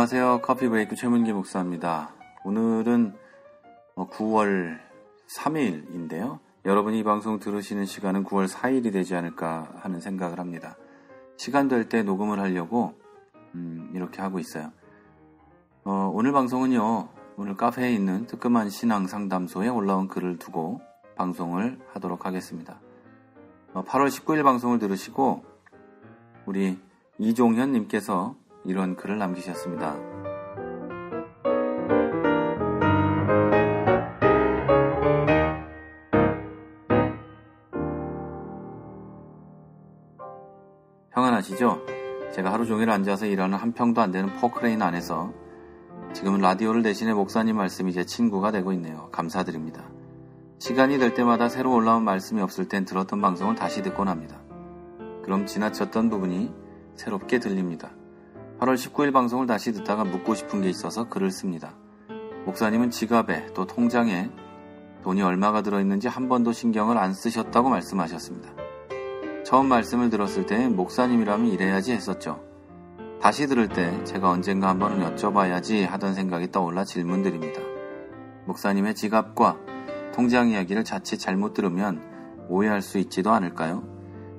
안녕하세요. 커피브레이크 최문기 목사입니다. 오늘은 9월 3일인데요. 여러분이 이 방송 들으시는 시간은 9월 4일이 되지 않을까 하는 생각을 합니다. 시간 될 때 녹음을 하려고 이렇게 하고 있어요. 오늘 방송은요. 오늘 카페에 있는 뜨끔한 신앙 상담소에 올라온 글을 두고 방송을 하도록 하겠습니다. 8월 19일 방송을 들으시고 우리 이종현 님께서 이런 글을 남기셨습니다. 평안하시죠? 제가 하루 종일 앉아서 일하는 한 평도 안 되는 포크레인 안에서 지금은 라디오를 대신해 목사님 말씀이 제 친구가 되고 있네요. 감사드립니다. 시간이 될 때마다 새로 올라온 말씀이 없을 땐 들었던 방송을 다시 듣곤 합니다. 그럼 지나쳤던 부분이 새롭게 들립니다. 8월 19일 방송을 다시 듣다가 묻고 싶은 게 있어서 글을 씁니다. 목사님은 지갑에 또 통장에 돈이 얼마가 들어있는지 한 번도 신경을 안 쓰셨다고 말씀하셨습니다. 처음 말씀을 들었을 때 목사님이라면 이래야지 했었죠. 다시 들을 때 제가 언젠가 한 번은 여쭤봐야지 하던 생각이 떠올라 질문드립니다. 목사님의 지갑과 통장 이야기를 자칫 잘못 들으면 오해할 수 있지도 않을까요?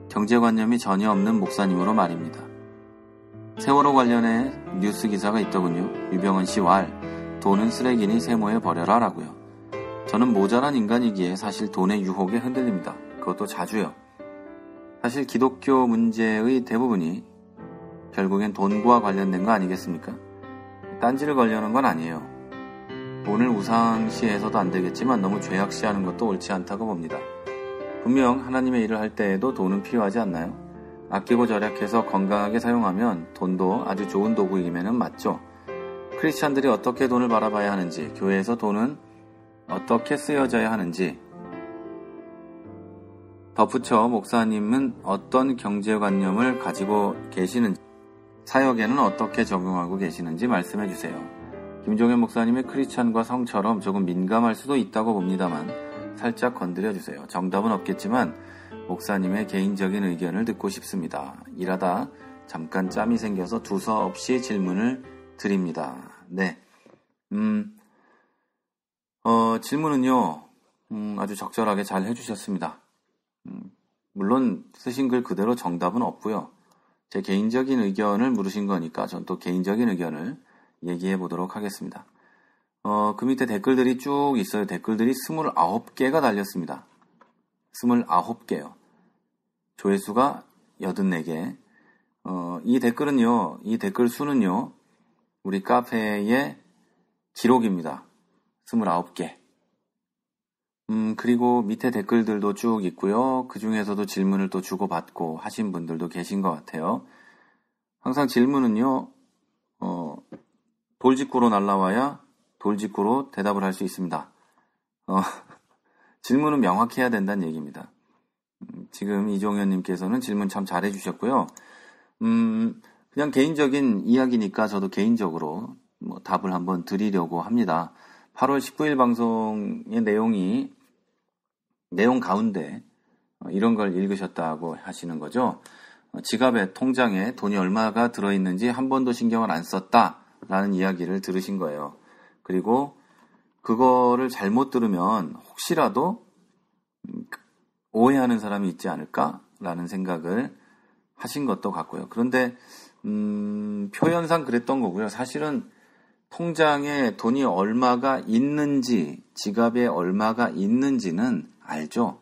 경제관념이 전혀 없는 목사님으로 말입니다. 세월호 관련해 뉴스 기사가 있더군요. 유병헌 씨 왈, 돈은 쓰레기니 세모에 버려라 라고요. 저는 모자란 인간이기에 사실 돈의 유혹에 흔들립니다. 그것도 자주요. 사실 기독교 문제의 대부분이 결국엔 돈과 관련된 거 아니겠습니까? 딴지를 걸려는 건 아니에요. 돈을 우상시해서도 안 되겠지만 너무 죄악시하는 것도 옳지 않다고 봅니다. 분명 하나님의 일을 할 때에도 돈은 필요하지 않나요? 아끼고 절약해서 건강하게 사용하면 돈도 아주 좋은 도구임에는 맞죠. 크리스찬들이 어떻게 돈을 바라봐야 하는지, 교회에서 돈은 어떻게 쓰여져야 하는지, 덧붙여 목사님은 어떤 경제관념을 가지고 계시는지, 사역에는 어떻게 적용하고 계시는지 말씀해 주세요. 김종현 목사님의 크리스찬과 성처럼 조금 민감할 수도 있다고 봅니다만 살짝 건드려 주세요. 정답은 없겠지만 목사님의 개인적인 의견을 듣고 싶습니다. 일하다 잠깐 짬이 생겨서 두서없이 질문을 드립니다. 네. 질문은요, 아주 적절하게 잘 해주셨습니다. 물론 쓰신 글 그대로 정답은 없고요. 제 개인적인 의견을 물으신 거니까 전 또 개인적인 의견을 얘기해 보도록 하겠습니다. 그 밑에 댓글들이 쭉 있어요. 댓글들이 29개가 달렸습니다. 29개요. 조회수가 84개. 이 댓글은요, 이 댓글 수는요, 우리 카페의 기록입니다. 29개. 그리고 밑에 댓글들도 쭉 있고요. 그 중에서도 질문을 또 주고받고 하신 분들도 계신 것 같아요. 항상 질문은요, 돌직구로 날라와야 돌직구로 대답을 할 수 있습니다. 질문은 명확해야 된다는 얘기입니다. 지금 이종현님께서는 질문 참 잘해주셨고요. 그냥 개인적인 이야기니까 저도 개인적으로 답을 한번 드리려고 합니다. 8월 19일 방송의 내용 가운데 이런 걸 읽으셨다고 하시는 거죠. 지갑에 통장에 돈이 얼마가 들어있는지 한 번도 신경을 안 썼다라는 이야기를 들으신 거예요. 그리고 그거를 잘못 들으면 혹시라도 오해하는 사람이 있지 않을까라는 생각을 하신 것도 같고요. 그런데 표현상 그랬던 거고요. 사실은 통장에 돈이 얼마가 있는지, 지갑에 얼마가 있는지는 알죠.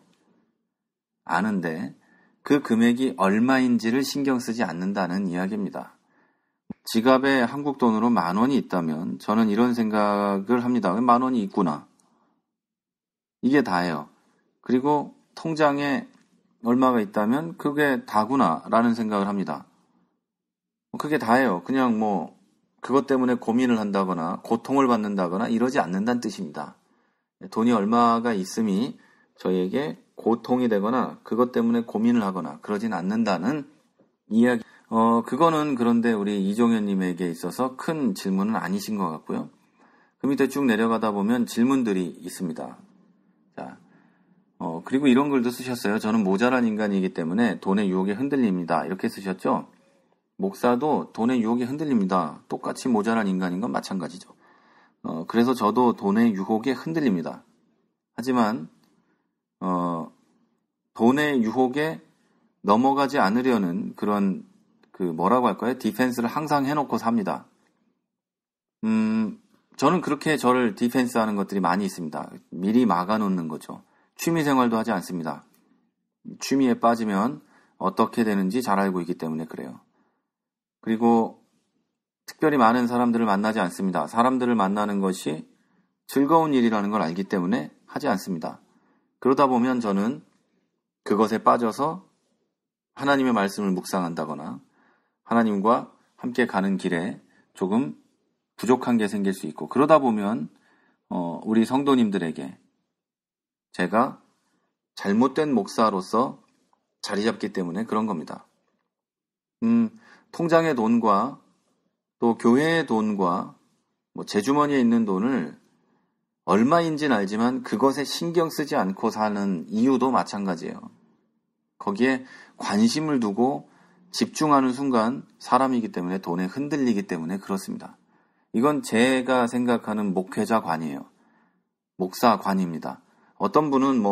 아는데 그 금액이 얼마인지를 신경 쓰지 않는다는 이야기입니다. 지갑에 한국 돈으로 10,000원이 있다면 저는 이런 생각을 합니다. 10,000원이 있구나. 이게 다예요. 그리고 통장에 얼마가 있다면 그게 다구나 라는 생각을 합니다. 그게 다예요. 그냥 그것 때문에 고민을 한다거나 고통을 받는다거나 이러지 않는다는 뜻입니다. 돈이 얼마가 있음이 저에게 고통이 되거나 그것 때문에 고민을 하거나 그러진 않는다는 이야기. 그거는 그런데 우리 이종현님에게 있어서 큰 질문은 아니신 것 같고요. 그 밑에 쭉 내려가다 보면 질문들이 있습니다. 자, 그리고 이런 글도 쓰셨어요. 저는 모자란 인간이기 때문에 돈의 유혹에 흔들립니다. 이렇게 쓰셨죠. 목사도 돈의 유혹에 흔들립니다. 똑같이 모자란 인간인 건 마찬가지죠. 그래서 저도 돈의 유혹에 흔들립니다. 하지만 돈의 유혹에 넘어가지 않으려는 그런 뭐라고 할까요? 디펜스를 항상 해놓고 삽니다. 저는 그렇게 저를 디펜스하는 것들이 많이 있습니다. 미리 막아놓는 거죠. 취미생활도 하지 않습니다. 취미에 빠지면 어떻게 되는지 잘 알고 있기 때문에 그래요. 그리고 특별히 많은 사람들을 만나지 않습니다. 사람들을 만나는 것이 즐거운 일이라는 걸 알기 때문에 하지 않습니다. 그러다 보면 저는 그것에 빠져서 하나님의 말씀을 묵상한다거나 하나님과 함께 가는 길에 조금 부족한 게 생길 수 있고, 그러다 보면 우리 성도님들에게 제가 잘못된 목사로서 자리 잡기 때문에 그런 겁니다. 통장의 돈과 또 교회의 돈과 제 주머니에 있는 돈을 얼마인지는 알지만 그것에 신경 쓰지 않고 사는 이유도 마찬가지예요. 거기에 관심을 두고 집중하는 순간 사람이기 때문에 돈에 흔들리기 때문에 그렇습니다. 이건 제가 생각하는 목회자관이에요. 목사관입니다. 어떤 분은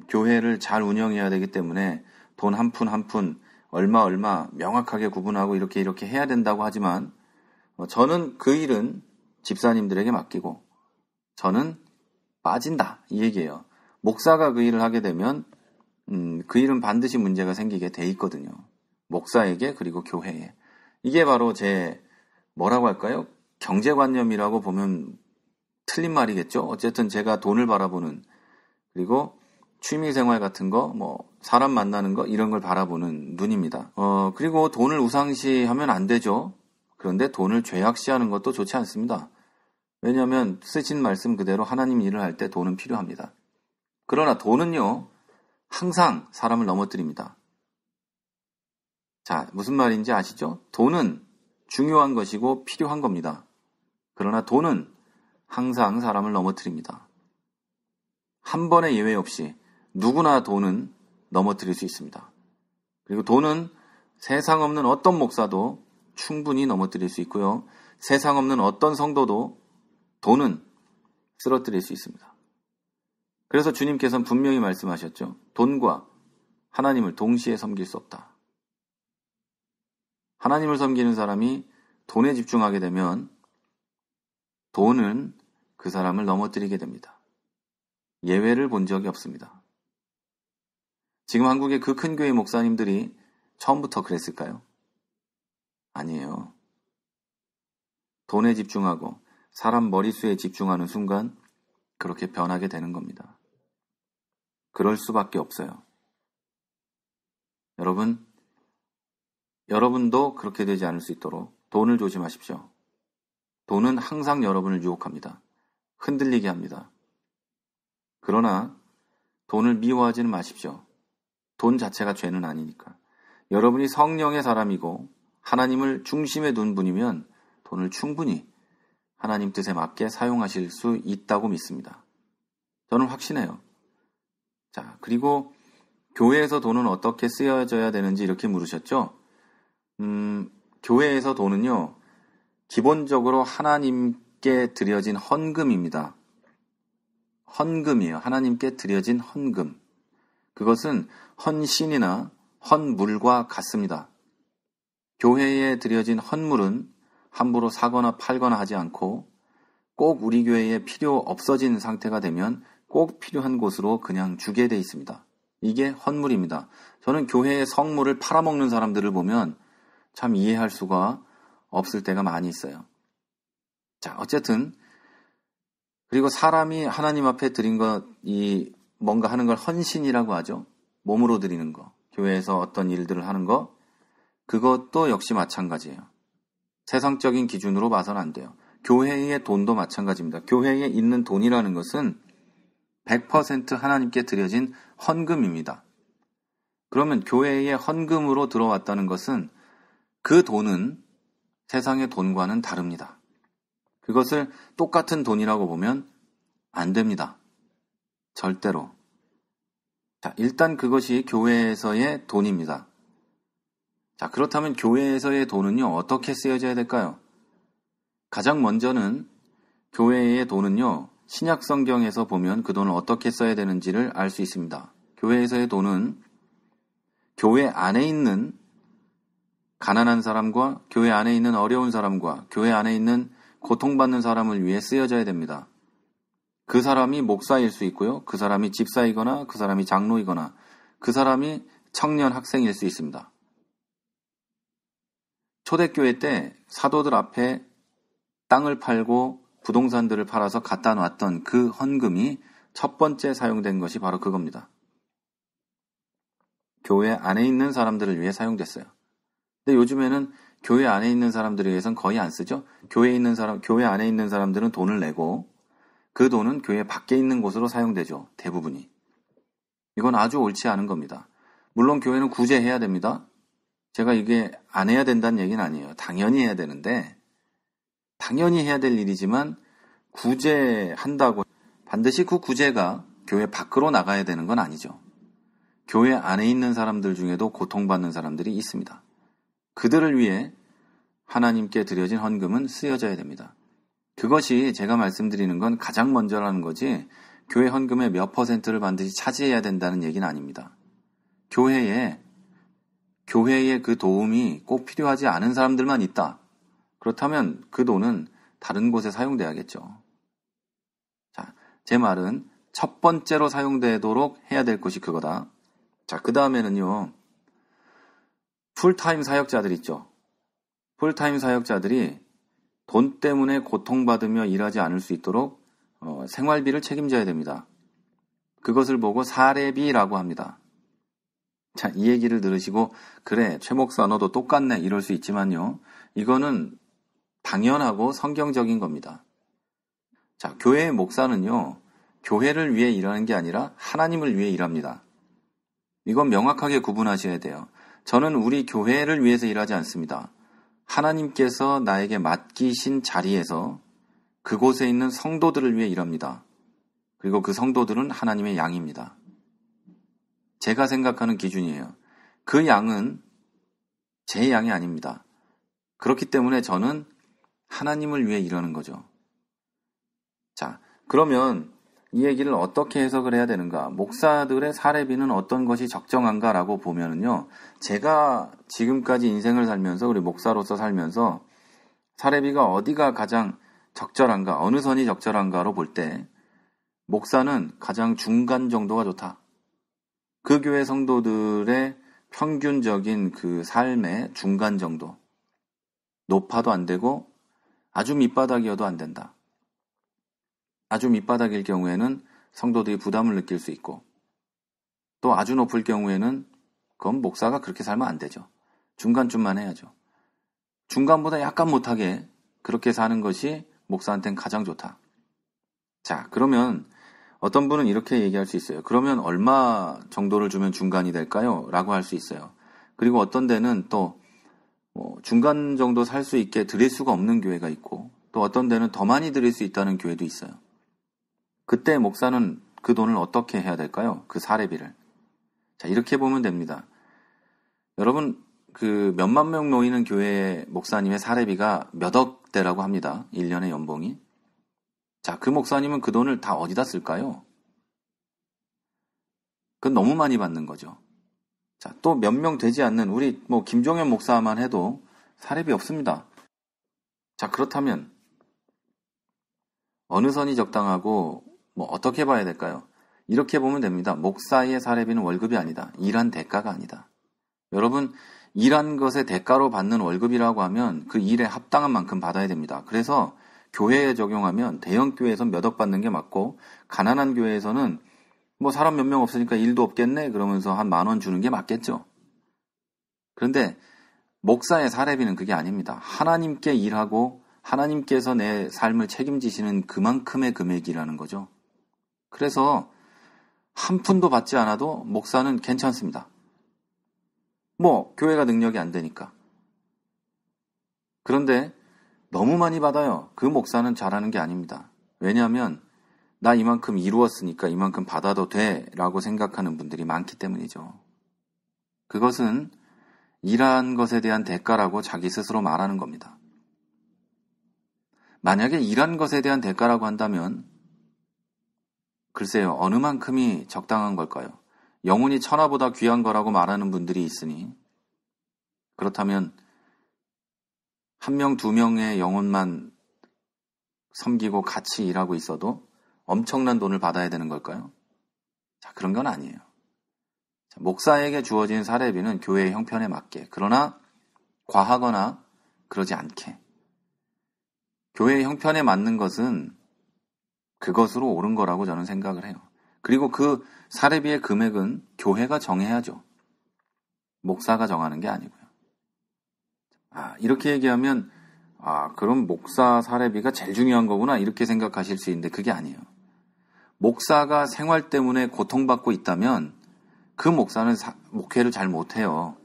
교회를 잘 운영해야 되기 때문에 돈 한 푼 한 푼 얼마 명확하게 구분하고 이렇게 해야 된다고 하지만 저는 그 일은 집사님들에게 맡기고 저는 빠진다 이 얘기예요. 목사가 그 일을 하게 되면 그 일은 반드시 문제가 생기게 돼 있거든요. 목사에게 그리고 교회에. 이게 바로 제 뭐라고 할까요? 경제관념이라고 보면 틀린 말이겠죠. 어쨌든 제가 돈을 바라보는, 그리고 취미생활 같은 거, 사람 만나는 거 이런 걸 바라보는 눈입니다. 그리고 돈을 우상시하면 안 되죠. 그런데 돈을 죄악시하는 것도 좋지 않습니다. 왜냐하면 쓰신 말씀 그대로 하나님 일을 할 때 돈은 필요합니다. 그러나 돈은요 항상 사람을 넘어뜨립니다. 자, 무슨 말인지 아시죠? 돈은 중요한 것이고 필요한 겁니다. 그러나 돈은 항상 사람을 넘어뜨립니다. 한 번의 예외 없이 누구나 돈은 넘어뜨릴 수 있습니다. 그리고 돈은 세상 없는 어떤 목사도 충분히 넘어뜨릴 수 있고요. 세상 없는 어떤 성도도 돈은 쓰러뜨릴 수 있습니다. 그래서 주님께서는 분명히 말씀하셨죠. 돈과 하나님을 동시에 섬길 수 없다. 하나님을 섬기는 사람이 돈에 집중하게 되면 돈은 그 사람을 넘어뜨리게 됩니다. 예외를 본 적이 없습니다. 지금 한국의 그 큰 교회 목사님들이 처음부터 그랬을까요? 아니에요. 돈에 집중하고 사람 머릿수에 집중하는 순간 그렇게 변하게 되는 겁니다. 그럴 수밖에 없어요. 여러분도 그렇게 되지 않을 수 있도록 돈을 조심하십시오. 돈은 항상 여러분을 유혹합니다. 흔들리게 합니다. 그러나 돈을 미워하지는 마십시오. 돈 자체가 죄는 아니니까. 여러분이 성령의 사람이고 하나님을 중심에 둔 분이면 돈을 충분히 하나님 뜻에 맞게 사용하실 수 있다고 믿습니다. 저는 확신해요. 자, 그리고 교회에서 돈은 어떻게 쓰여져야 되는지 이렇게 물으셨죠? 교회에서 돈은요, 기본적으로 하나님께 드려진 헌금입니다. 헌금이에요. 하나님께 드려진 헌금. 그것은 헌신이나 헌물과 같습니다. 교회에 드려진 헌물은 함부로 사거나 팔거나 하지 않고 꼭 우리 교회에 필요 없어진 상태가 되면 꼭 필요한 곳으로 그냥 주게 돼 있습니다. 이게 헌물입니다. 저는 교회의 성물을 팔아먹는 사람들을 보면 참 이해할 수가 없을 때가 많이 있어요. 자, 어쨌든 그리고 사람이 하나님 앞에 드린 이 뭔가 하는 걸 헌신이라고 하죠. 몸으로 드리는 거. 교회에서 어떤 일들을 하는 거. 그것도 역시 마찬가지예요. 세상적인 기준으로 봐서는 안 돼요. 교회의 돈도 마찬가지입니다. 교회에 있는 돈이라는 것은 100% 하나님께 드려진 헌금입니다. 그러면 교회의 헌금으로 들어왔다는 것은 그 돈은 세상의 돈과는 다릅니다. 그것을 똑같은 돈이라고 보면 안 됩니다. 절대로. 자, 일단 그것이 교회에서의 돈입니다. 자, 그렇다면 교회에서의 돈은요, 어떻게 쓰여져야 될까요? 가장 먼저는 교회의 돈은요, 신약 성경에서 보면 그 돈을 어떻게 써야 되는지를 알 수 있습니다. 교회에서의 돈은 교회 안에 있는 가난한 사람과 교회 안에 있는 어려운 사람과 교회 안에 있는 고통받는 사람을 위해 쓰여져야 됩니다. 그 사람이 목사일 수 있고요. 그 사람이 집사이거나 그 사람이 장로이거나 그 사람이 청년 학생일 수 있습니다. 초대교회 때 사도들 앞에 땅을 팔고 부동산들을 팔아서 갖다 놨던 그 헌금이 첫 번째 사용된 것이 바로 그겁니다. 교회 안에 있는 사람들을 위해 사용됐어요. 근데 요즘에는 교회 안에 있는 사람들에 의해서는 거의 안 쓰죠. 교회 안에 있는 사람들은 돈을 내고 그 돈은 교회 밖에 있는 곳으로 사용되죠. 대부분이. 이건 아주 옳지 않은 겁니다. 물론 교회는 구제해야 됩니다. 제가 이게 안 해야 된다는 얘기는 아니에요. 당연히 해야 되는데 당연히 해야 될 일이지만 구제한다고 반드시 그 구제가 교회 밖으로 나가야 되는 건 아니죠. 교회 안에 있는 사람들 중에도 고통받는 사람들이 있습니다. 그들을 위해 하나님께 드려진 헌금은 쓰여져야 됩니다. 그것이 제가 말씀드리는 건 가장 먼저라는 거지 교회 헌금의 몇 퍼센트를 반드시 차지해야 된다는 얘기는 아닙니다. 교회에 그 도움이 꼭 필요하지 않은 사람들만 있다. 그렇다면 그 돈은 다른 곳에 사용돼야겠죠. 자, 제 말은 첫 번째로 사용되도록 해야 될 것이 그거다. 자, 그 다음에는요. 풀타임 사역자들 있죠. 풀타임 사역자들이 돈 때문에 고통받으며 일하지 않을 수 있도록 생활비를 책임져야 됩니다. 그것을 보고 사례비라고 합니다. 자, 이 얘기를 들으시고 그래, 최 목사 너도 똑같네 이럴 수 있지만요. 이거는 당연하고 성경적인 겁니다. 자, 교회의 목사는요. 교회를 위해 일하는 게 아니라 하나님을 위해 일합니다. 이건 명확하게 구분하셔야 돼요. 저는 우리 교회를 위해서 일하지 않습니다. 하나님께서 나에게 맡기신 자리에서 그곳에 있는 성도들을 위해 일합니다. 그리고 그 성도들은 하나님의 양입니다. 제가 생각하는 기준이에요. 그 양은 제 양이 아닙니다. 그렇기 때문에 저는 하나님을 위해 일하는 거죠. 자, 그러면 이 얘기를 어떻게 해석을 해야 되는가? 목사들의 사례비는 어떤 것이 적정한가라고 보면은요, 제가 지금까지 인생을 살면서 우리 목사로서 살면서 사례비가 어디가 가장 적절한가, 어느 선이 적절한가로 볼 때 목사는 가장 중간 정도가 좋다. 그 교회 성도들의 평균적인 그 삶의 중간 정도. 높아도 안 되고 아주 밑바닥이어도 안 된다. 아주 밑바닥일 경우에는 성도들이 부담을 느낄 수 있고 또 아주 높을 경우에는 그건 목사가 그렇게 살면 안 되죠. 중간쯤만 해야죠. 중간보다 약간 못하게 그렇게 사는 것이 목사한테는 가장 좋다. 자, 그러면 어떤 분은 이렇게 얘기할 수 있어요. 그러면 얼마 정도를 주면 중간이 될까요? 라고 할 수 있어요. 그리고 어떤 데는 또 중간 정도 살 수 있게 드릴 수가 없는 교회가 있고 또 어떤 데는 더 많이 드릴 수 있다는 교회도 있어요. 그때 목사는 그 돈을 어떻게 해야 될까요? 그 사례비를. 자, 이렇게 보면 됩니다. 여러분, 그 몇만 명 모이는 교회 목사님의 사례비가 몇 억대라고 합니다. 1년의 연봉이. 자, 그 목사님은 그 돈을 다 어디다 쓸까요? 그건 너무 많이 받는 거죠. 자, 또 몇 명 되지 않는 우리 김종현 목사만 해도 사례비 없습니다. 자, 그렇다면 어느 선이 적당하고 어떻게 봐야 될까요? 이렇게 보면 됩니다. 목사의 사례비는 월급이 아니다. 일한 대가가 아니다. 여러분, 일한 것의 대가로 받는 월급이라고 하면 그 일에 합당한 만큼 받아야 됩니다. 그래서 교회에 적용하면 대형 교회에서는 몇 억 받는 게 맞고 가난한 교회에서는 사람 몇 명 없으니까 일도 없겠네 그러면서 한 10,000원 주는 게 맞겠죠. 그런데 목사의 사례비는 그게 아닙니다. 하나님께 일하고 하나님께서 내 삶을 책임지시는 그만큼의 금액이라는 거죠. 그래서 한 푼도 받지 않아도 목사는 괜찮습니다. 교회가 능력이 안 되니까. 그런데 너무 많이 받아요. 그 목사는 잘하는 게 아닙니다. 왜냐하면 나 이만큼 이루었으니까 이만큼 받아도 돼 라고 생각하는 분들이 많기 때문이죠. 그것은 일한 것에 대한 대가라고 자기 스스로 말하는 겁니다. 만약에 일한 것에 대한 대가라고 한다면 글쎄요, 어느 만큼이 적당한 걸까요? 영혼이 천하보다 귀한 거라고 말하는 분들이 있으니 그렇다면 한 명, 두 명의 영혼만 섬기고 같이 일하고 있어도 엄청난 돈을 받아야 되는 걸까요? 자, 그런 건 아니에요. 자, 목사에게 주어진 사례비는 교회의 형편에 맞게, 그러나 과하거나 그러지 않게. 교회의 형편에 맞는 것은 그것으로 옳은 거라고 저는 생각을 해요. 그리고 그 사례비의 금액은 교회가 정해야죠. 목사가 정하는 게 아니고요. 이렇게 얘기하면 그럼 목사 사례비가 제일 중요한 거구나 이렇게 생각하실 수 있는데 그게 아니에요. 목사가 생활 때문에 고통받고 있다면 그 목사는 목회를 잘 못해요.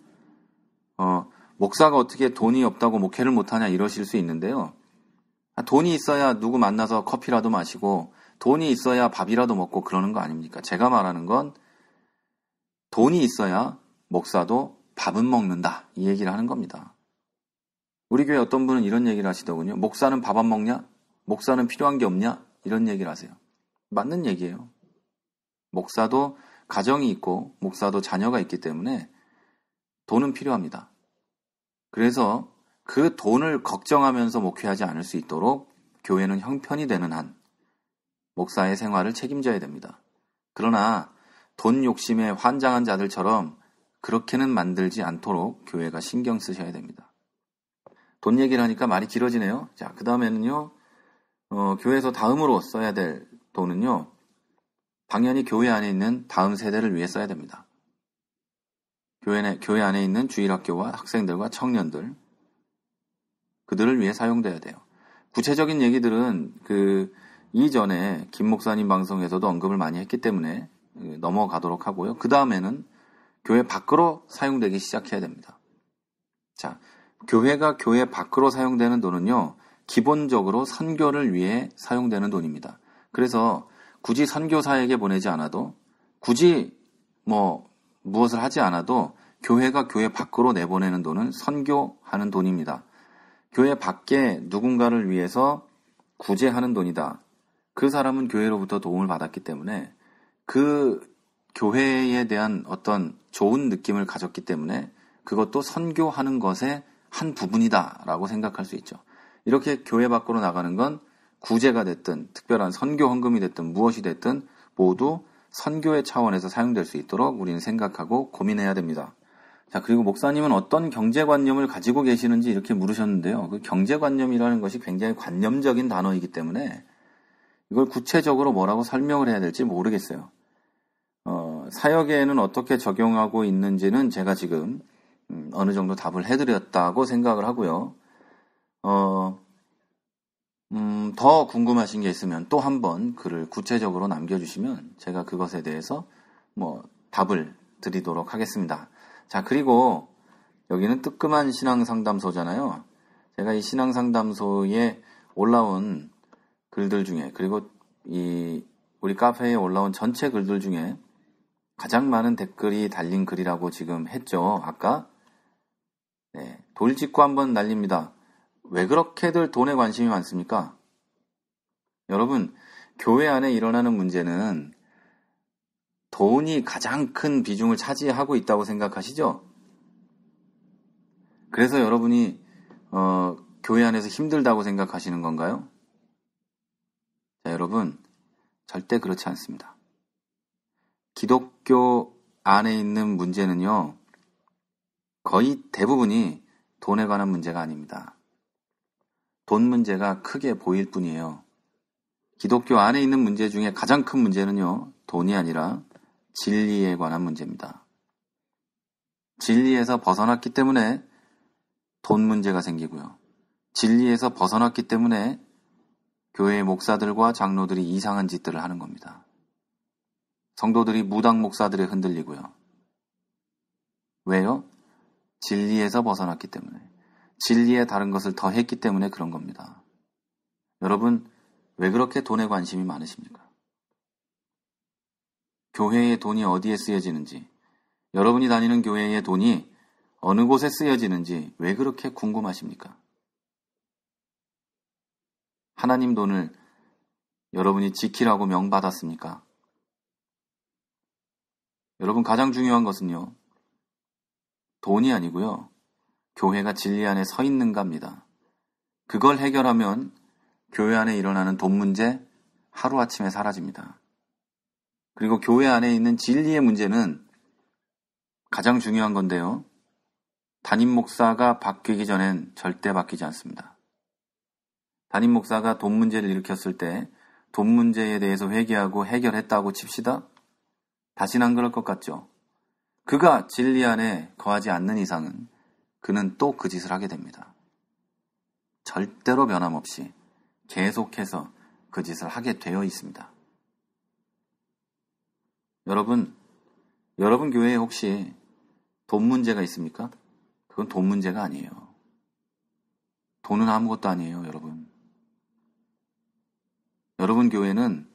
목사가 어떻게 돈이 없다고 목회를 못하냐 이러실 수 있는데요. 돈이 있어야 누구 만나서 커피라도 마시고 돈이 있어야 밥이라도 먹고 그러는 거 아닙니까? 제가 말하는 건 돈이 있어야 목사도 밥은 먹는다 이 얘기를 하는 겁니다. 우리 교회 어떤 분은 이런 얘기를 하시더군요. 목사는 밥 안 먹냐? 목사는 필요한 게 없냐? 이런 얘기를 하세요. 맞는 얘기예요. 목사도 가정이 있고 목사도 자녀가 있기 때문에 돈은 필요합니다. 그래서 그 돈을 걱정하면서 목회하지 않을 수 있도록 교회는 형편이 되는 한 목사의 생활을 책임져야 됩니다. 그러나 돈 욕심에 환장한 자들처럼 그렇게는 만들지 않도록 교회가 신경 쓰셔야 됩니다. 돈 얘기를 하니까 말이 길어지네요. 자, 그 다음에는요, 교회에서 다음으로 써야 될 돈은요, 당연히 교회 안에 있는 다음 세대를 위해 써야 됩니다. 교회 안에 있는 주일학교와 학생들과 청년들, 그들을 위해 사용돼야 돼요. 구체적인 얘기들은 이전에 김 목사님 방송에서도 언급을 많이 했기 때문에 넘어가도록 하고요. 그 다음에는 교회 밖으로 사용되기 시작해야 됩니다. 자, 교회가 교회 밖으로 사용되는 돈은요, 기본적으로 선교를 위해 사용되는 돈입니다. 그래서 굳이 선교사에게 보내지 않아도, 굳이 무엇을 하지 않아도 교회가 교회 밖으로 내보내는 돈은 선교하는 돈입니다. 교회 밖에 누군가를 위해서 구제하는 돈이다. 그 사람은 교회로부터 도움을 받았기 때문에 그 교회에 대한 어떤 좋은 느낌을 가졌기 때문에 그것도 선교하는 것의 한 부분이다라고 생각할 수 있죠. 이렇게 교회 밖으로 나가는 건 구제가 됐든 특별한 선교 헌금이 됐든 무엇이 됐든 모두 선교의 차원에서 사용될 수 있도록 우리는 생각하고 고민해야 됩니다. 자, 그리고 목사님은 어떤 경제관념을 가지고 계시는지 이렇게 물으셨는데요. 그 경제관념이라는 것이 굉장히 관념적인 단어이기 때문에 이걸 구체적으로 뭐라고 설명을 해야 될지 모르겠어요. 사역에는 어떻게 적용하고 있는지는 제가 지금 어느 정도 답을 해드렸다고 생각을 하고요. 더 궁금하신 게 있으면 또 한번 글을 구체적으로 남겨주시면 제가 그것에 대해서 답을 드리도록 하겠습니다. 자, 그리고 여기는 뜨끔한 신앙상담소잖아요. 제가 이 신앙상담소에 올라온 글들 중에, 그리고 우리 카페에 올라온 전체 글들 중에 가장 많은 댓글이 달린 글이라고 지금 했죠. 아까 돌직구 한번 날립니다. 왜 그렇게들 돈에 관심이 많습니까? 여러분, 교회 안에 일어나는 문제는 돈이 가장 큰 비중을 차지하고 있다고 생각하시죠? 그래서 여러분이 교회 안에서 힘들다고 생각하시는 건가요? 자, 여러분, 절대 그렇지 않습니다. 기독교 안에 있는 문제는요, 거의 대부분이 돈에 관한 문제가 아닙니다. 돈 문제가 크게 보일 뿐이에요. 기독교 안에 있는 문제 중에 가장 큰 문제는요, 돈이 아니라 진리에 관한 문제입니다. 진리에서 벗어났기 때문에 돈 문제가 생기고요. 진리에서 벗어났기 때문에 교회 목사들과 장로들이 이상한 짓들을 하는 겁니다. 성도들이 무당 목사들에 흔들리고요. 왜요? 진리에서 벗어났기 때문에. 진리에 다른 것을 더했기 때문에 그런 겁니다. 여러분, 왜 그렇게 돈에 관심이 많으십니까? 교회의 돈이 어디에 쓰여지는지, 여러분이 다니는 교회의 돈이 어느 곳에 쓰여지는지 왜 그렇게 궁금하십니까? 하나님 돈을 여러분이 지키라고 명받았습니까? 여러분, 가장 중요한 것은요, 돈이 아니고요, 교회가 진리 안에 서 있는가입니다. 그걸 해결하면 교회 안에 일어나는 돈 문제 하루아침에 사라집니다. 그리고 교회 안에 있는 진리의 문제는 가장 중요한 건데요, 담임 목사가 바뀌기 전엔 절대 바뀌지 않습니다. 담임 목사가 돈 문제를 일으켰을 때 돈 문제에 대해서 회개하고 해결했다고 칩시다. 다시는 안 그럴 것 같죠? 그가 진리 안에 거하지 않는 이상은 그는 또 그 짓을 하게 됩니다. 절대로 변함없이 계속해서 그 짓을 하게 되어 있습니다. 여러분 교회에 혹시 돈 문제가 있습니까? 그건 돈 문제가 아니에요. 돈은 아무것도 아니에요, 여러분. 여러분 교회는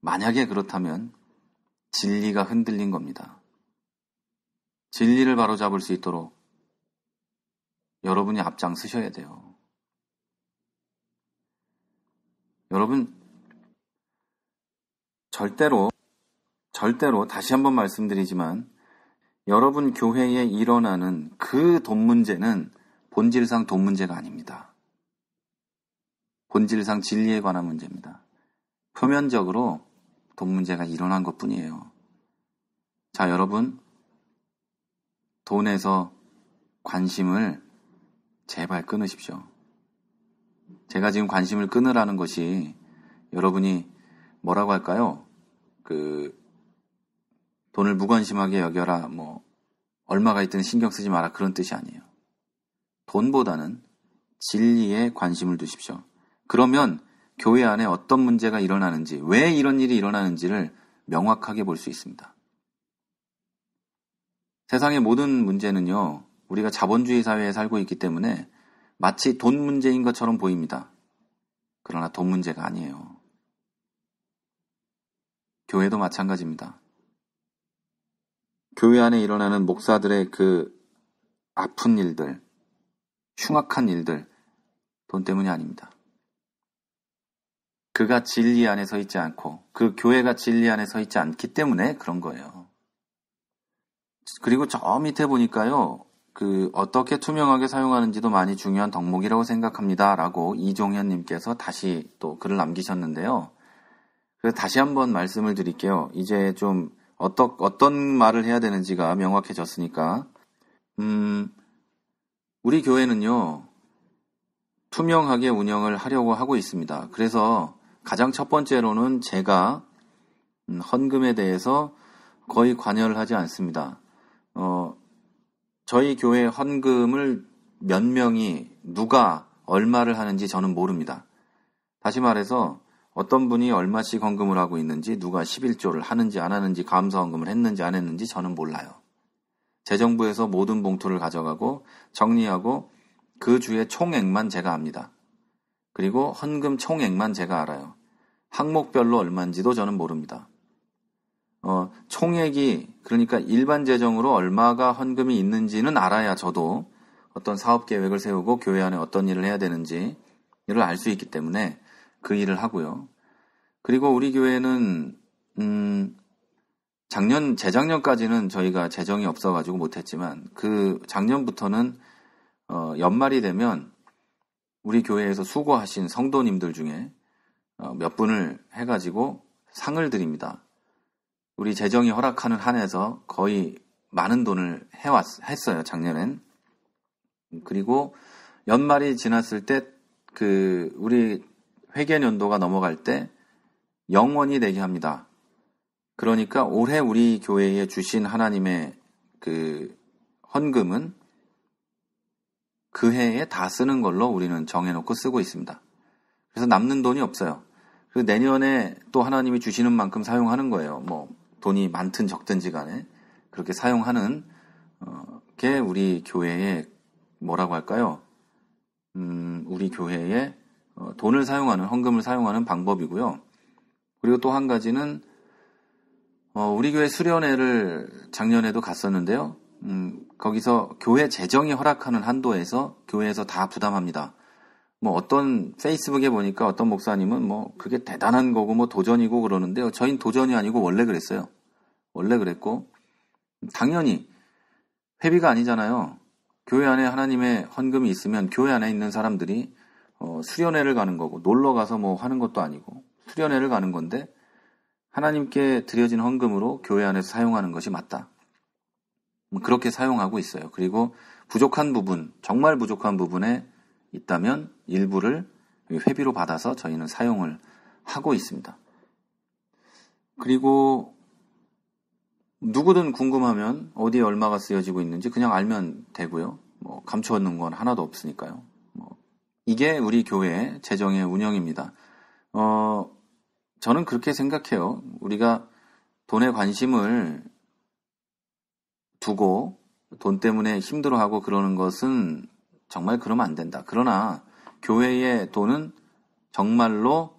만약에 그렇다면 진리가 흔들린 겁니다. 진리를 바로잡을 수 있도록 여러분이 앞장서셔야 돼요. 여러분, 절대로 다시 한번 말씀드리지만 여러분 교회에 일어나는 그 돈 문제는 본질상 돈 문제가 아닙니다. 본질상 진리에 관한 문제입니다. 표면적으로 돈 문제가 일어난 것뿐이에요. 자, 여러분, 돈에서 관심을 제발 끊으십시오. 제가 지금 관심을 끊으라는 것이 여러분이 뭐라고 할까요? 돈을 무관심하게 여겨라, 얼마가 있든 신경 쓰지 마라, 그런 뜻이 아니에요. 돈보다는 진리에 관심을 두십시오. 그러면 교회 안에 어떤 문제가 일어나는지, 왜 이런 일이 일어나는지를 명확하게 볼 수 있습니다. 세상의 모든 문제는요, 우리가 자본주의 사회에 살고 있기 때문에 마치 돈 문제인 것처럼 보입니다. 그러나 돈 문제가 아니에요. 교회도 마찬가지입니다. 교회 안에 일어나는 목사들의 그 아픈 일들, 흉악한 일들, 돈 때문이 아닙니다. 그가 진리 안에 서 있지 않고 그 교회가 진리 안에 서 있지 않기 때문에 그런 거예요. 그리고 저 밑에 보니까요, 어떻게 투명하게 사용하는지도 많이 중요한 덕목이라고 생각합니다. 라고 이종현 님께서 다시 또 글을 남기셨는데요. 그래서 다시 한번 말씀을 드릴게요. 이제 좀 어떤 말을 해야 되는지가 명확해졌으니까. 우리 교회는요, 투명하게 운영을 하려고 하고 있습니다. 그래서 가장 첫 번째로는 제가 헌금에 대해서 거의 관여를 하지 않습니다. 저희 교회 헌금을 몇 명이 누가 얼마를 하는지 저는 모릅니다. 다시 말해서 어떤 분이 얼마씩 헌금을 하고 있는지, 누가 11조를 하는지 안 하는지, 감사 헌금을 했는지 안 했는지 저는 몰라요. 재정부에서 모든 봉투를 가져가고 정리하고 그 주의 총액만 제가 압니다. 그리고 헌금 총액만 제가 알아요. 항목별로 얼마인지도 저는 모릅니다. 총액이, 그러니까 일반 재정으로 얼마가 헌금이 있는지는 알아야 저도 어떤 사업 계획을 세우고 교회 안에 어떤 일을 해야 되는지를 알 수 있기 때문에 그 일을 하고요. 그리고 우리 교회는 재작년까지는 저희가 재정이 없어가지고 못했지만 그 작년부터는 연말이 되면 우리 교회에서 수고하신 성도님들 중에 몇 분을 해가지고 상을 드립니다. 우리 재정이 허락하는 한에서 거의 많은 돈을 했어요, 작년엔. 그리고 연말이 지났을 때 우리 회계연도가 넘어갈 때 영원히 되게 합니다. 그러니까 올해 우리 교회에 주신 하나님의 헌금은 그 해에 다 쓰는 걸로 우리는 정해놓고 쓰고 있습니다. 그래서 남는 돈이 없어요. 그리고 내년에 또 하나님이 주시는 만큼 사용하는 거예요. 돈이 많든 적든지 간에 그렇게 사용하는 게 우리 교회의 뭐라고 할까요? 우리 교회의 돈을 사용하는, 헌금을 사용하는 방법이고요. 그리고 또 한 가지는 우리 교회 수련회를 작년에도 갔었는데요. 거기서 교회 재정이 허락하는 한도에서 교회에서 다 부담합니다. 뭐 어떤 페이스북에 보니까 어떤 목사님은 뭐 그게 대단한 거고 뭐 도전이고 그러는데요. 저희는 도전이 아니고 원래 그랬어요. 원래 그랬고 당연히 회비가 아니잖아요. 교회 안에 하나님의 헌금이 있으면 교회 안에 있는 사람들이 수련회를 가는 거고 놀러 가서 뭐 하는 것도 아니고 수련회를 가는 건데 하나님께 드려진 헌금으로 교회 안에서 사용하는 것이 맞다. 그렇게 사용하고 있어요. 그리고 부족한 부분, 정말 부족한 부분에 있다면 일부를 회비로 받아서 저희는 사용을 하고 있습니다. 그리고 누구든 궁금하면 어디에 얼마가 쓰여지고 있는지 그냥 알면 되고요. 뭐 감추어놓은 건 하나도 없으니까요. 이게 우리 교회의 재정의 운영입니다. 저는 그렇게 생각해요. 우리가 돈에 관심을 두고 돈 때문에 힘들어하고 그러는 것은 정말 그러면 안 된다. 그러나 교회의 돈은 정말로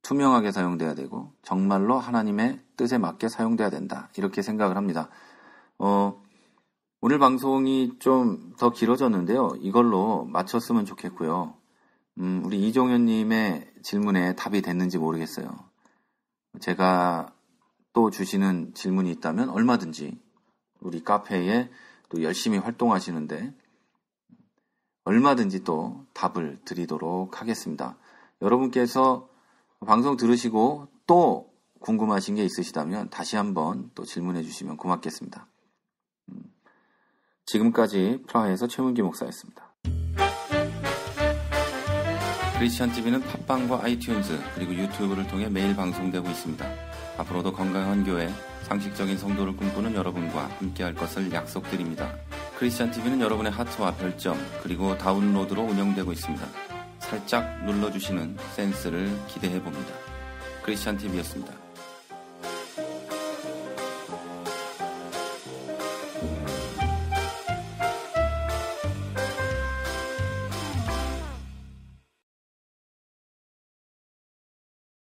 투명하게 사용돼야 되고 정말로 하나님의 뜻에 맞게 사용돼야 된다. 이렇게 생각을 합니다. 오늘 방송이 좀 더 길어졌는데요. 이걸로 마쳤으면 좋겠고요. 우리 이종현님의 질문에 답이 됐는지 모르겠어요. 제가 또 주시는 질문이 있다면 얼마든지 우리 카페에 또 열심히 활동하시는데 얼마든지 또 답을 드리도록 하겠습니다. 여러분께서 방송 들으시고 또 궁금하신 게 있으시다면 다시 한번 또 질문해 주시면 고맙겠습니다. 지금까지 프라하에서 최문기 목사였습니다. 크리스천 TV는 팟빵과 아이튠즈 그리고 유튜브를 통해 매일 방송되고 있습니다. 앞으로도 건강한 교회, 상식적인 성도를 꿈꾸는 여러분과 함께할 것을 약속드립니다. 크리스천 TV는 여러분의 하트와 별점 그리고 다운로드로 운영되고 있습니다. 살짝 눌러주시는 센스를 기대해봅니다. 크리스천 TV였습니다.